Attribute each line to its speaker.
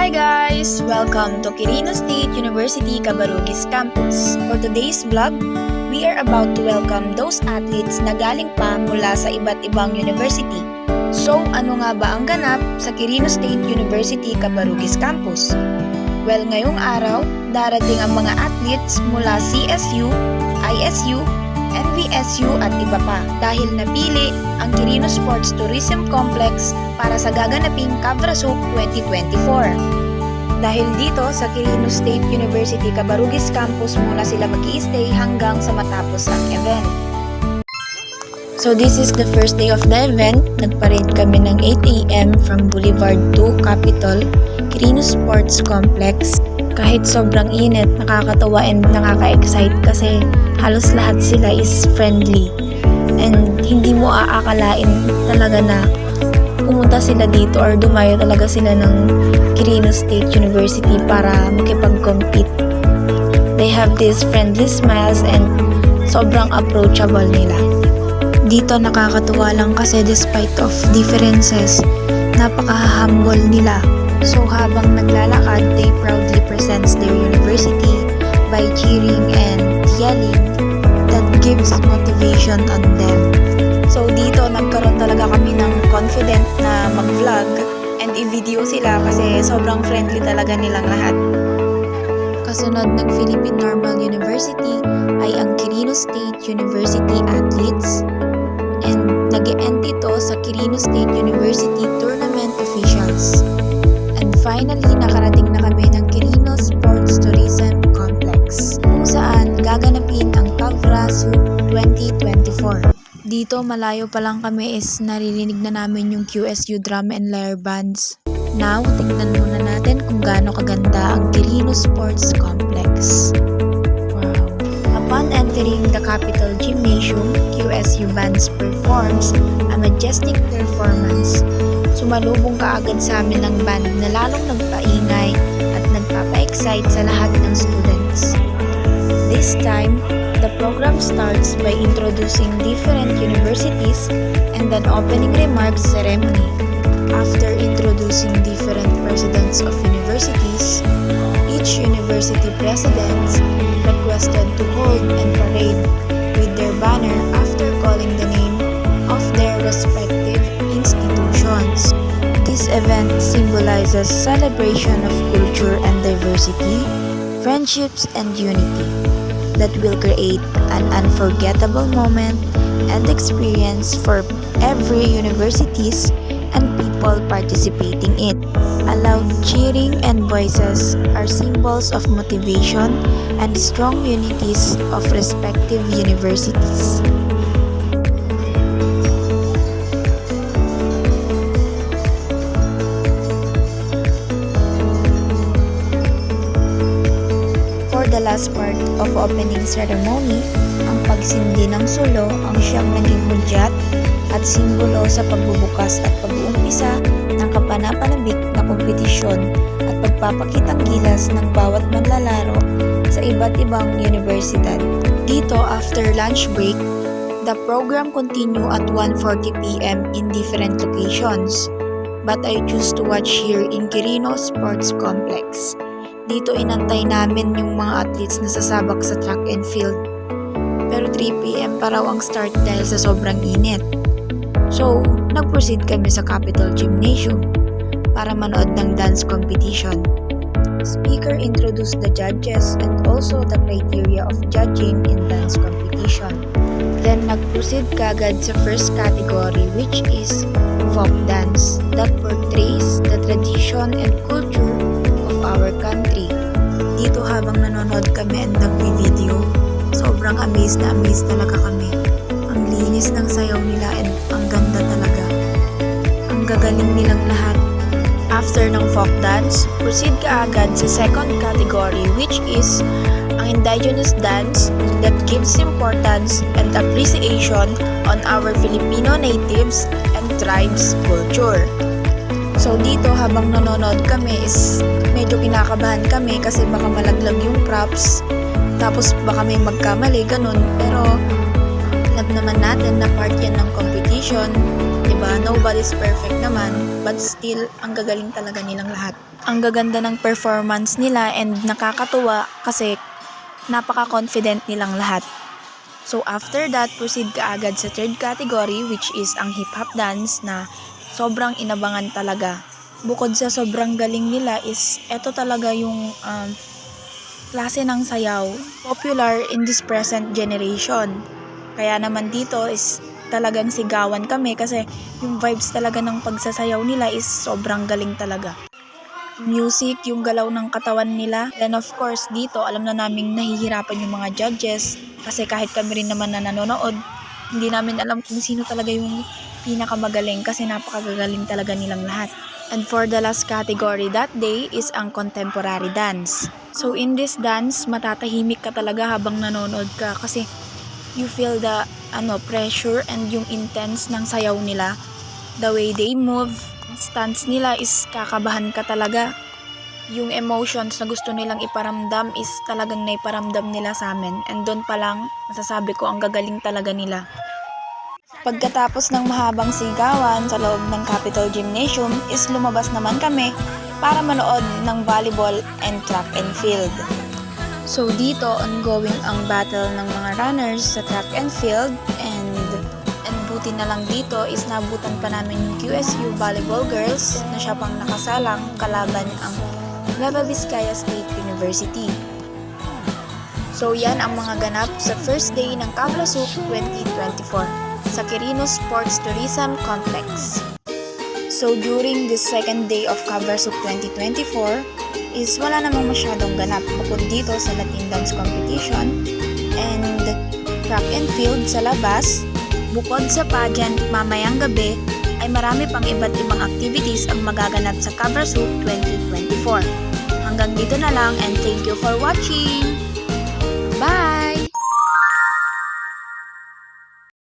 Speaker 1: Hi guys! Welcome to Quirino State University Cabarugis Campus. For today's vlog, we are about to welcome those athletes na galing pa mula sa iba't ibang university. So, ano nga ba ang ganap sa Quirino State University Cabarugis Campus? Well, ngayong araw, darating ang mga athletes mula CSU, ISU, NVSU at iba pa dahil napili ang Quirino Sports Tourism Complex para sa gaganaping Cabrasuc 2024. Dahil dito sa Quirino State University Cabarugis Campus muna sila mag-i-stay hanggang sa matapos ang event. So this is the first day of the event. Nagparade kami ng 8 AM from Boulevard to Capitol, Quirino Sports Complex. Kahit sobrang init, nakakatawa and nakaka-excite kasi halos lahat sila is friendly. And hindi mo aakalain talaga na pumunta sila dito or dumayo talaga sila ng Quirino State University para makipag-compete. They have these friendly smiles and sobrang approachable nila. Dito nakakatuwa lang kasi despite of differences, napaka-humble nila. So habang naglalakad, they proudly presents their university by cheering and yelling that gives motivation on them. So dito nagkaroon talaga kami ng confident na mag-vlog and i-video sila kasi sobrang friendly talaga nilang lahat. Kasunod ng Philippine Normal University ay ang Quirino State University athletes and nag-e-end ito sa Quirino State University tournament officials. And finally, nakarating na kami ng Quirino Sports Tourism Complex kung saan gaganapin ang Cabrasuc 2024. Dito malayo pa lang kami is naririnig na namin yung QSU drum and lyre bands. Now, tignan muna natin kung gaano kaganda ang Quirino Sports Complex. Wow! Upon entering the Capitol Gymnasium, QSU bands performs a majestic performance. Sumalubong kaagad sa amin ng band na lalong nagpaingay at nagpapa-excite sa lahat ng students. This time, the program starts by introducing different universities and an opening remarks ceremony. After introducing different presidents of universities, each university president requested to hold and parade with their banner after calling the name of their respective institutions. This event symbolizes celebration of culture and diversity, friendships and unity that will create an unforgettable moment and experience for every universities and people participating in it. Loud cheering and voices are symbols of motivation and strong unities of respective universities. The last part of opening ceremony, ang pagsindi ng sulo ang siyang naging hudyat at simbolo sa pagbubukas at pag-uumpisa ng kapanapanabik na kompetisyon at pagpapakitang gilas ng bawat manlalaro sa iba't ibang universidad. Dito, after lunch break, the program continue at 1:40 PM in different locations, but I choose to watch here in Quirino Sports Complex. Dito inantay namin yung mga athletes na sasabak sa track and field. Pero 3 PM pa raw ang start dahil sa sobrang init. So, nag-proceed kami sa Capitol Gymnasium para manood ng dance competition. Speaker introduced the judges and also the criteria of judging in dance competition. Then, nag-proceed kagad sa first category which is folk dance that portrays the tradition and culture our country. Dito habang nanonood kami and nagbi-video, sobrang amazed talaga kami. Ang linis ng sayaw nila and ang ganda talaga. Ang gagaling nilang lahat. After ng folk dance, proceed kaagad sa second category which is ang indigenous dance that gives importance and appreciation on our Filipino natives and tribes culture. So dito habang nanonood kami is medyo kinakabahan kami kasi baka malaglag yung props tapos baka may magkamali ganun, pero alam naman natin na part yan ng competition, diba? ba, nobody's perfect naman, but still, ang gagaling talaga nilang lahat. Ang gaganda ng performance nila and nakakatuwa kasi napaka-confident nilang lahat. So after that, proceed ka agad sa third category which is ang hip-hop dance na sobrang inabangan talaga. Bukod sa sobrang galing nila is eto talaga yung klase ng sayaw, popular in this present generation. Kaya naman dito is talagang sigawan kami kasi yung vibes talaga ng pagsasayaw nila is sobrang galing talaga. Music, yung galaw ng katawan nila. Then of course dito alam na naming nahihirapan yung mga judges kasi kahit kami rin naman na nanonood, hindi namin alam kung sino talaga yung pinakamagaling kasi napakagagaling talaga nilang lahat. And for the last category that day is ang contemporary dance. So in this dance, matatahimik ka talaga habang nanonood ka kasi you feel the pressure and yung intense ng sayaw nila. The way they move, stance nila is kakabahan ka talaga. Yung emotions na gusto nilang iparamdam is talagang naiparamdam nila sa amin. And doon pa lang, masasabi ko ang gagaling talaga nila. Pagkatapos ng mahabang sigawan sa loob ng Capitol Gymnasium is lumabas naman kami para manood ng volleyball and track and field. So dito, ongoing ang battle ng mga runners sa track and field and buti na lang dito is nabutan pa namin yung QSU volleyball girls na siya pang nakasalang kalaban ang Nueva Vizcaya State University. So yan ang mga ganap sa first day ng Cabrasuc 2024 sa Quirino Sports Tourism Complex. So during this second day of Cabrasuc 2024 is wala namang masyadong ganap bukod dito sa Latin dance competition and track and field sa labas. Bukod sa pageant mamayang gabi, ay marami pang iba't ibang activities ang magaganap sa Cabrasuc 2024. Hanggang dito na lang and thank you for watching!